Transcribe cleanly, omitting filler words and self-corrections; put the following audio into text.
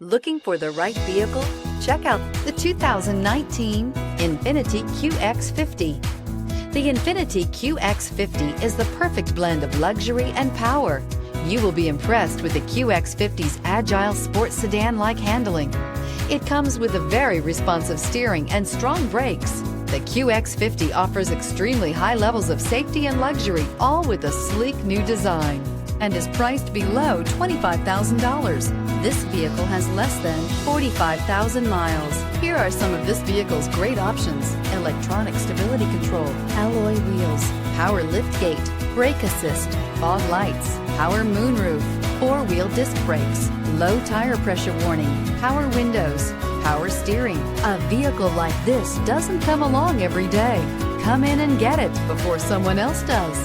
Looking for the right vehicle? Check out the 2019 INFINITI QX50. The INFINITI QX50 is the perfect blend of luxury and power. You will be impressed with the QX50's agile sports sedan-like handling. It comes with a very responsive steering and strong brakes. The QX50 offers extremely high levels of safety and luxury, all with a sleek new design, and is priced below $25,000. This vehicle has less than 45,000 miles. Here are some of this vehicle's great options: electronic stability control, alloy wheels, power liftgate, brake assist, fog lights, power moonroof, four-wheel disc brakes, low tire pressure warning, power windows, power steering. A vehicle like this doesn't come along every day. Come in and get it before someone else does.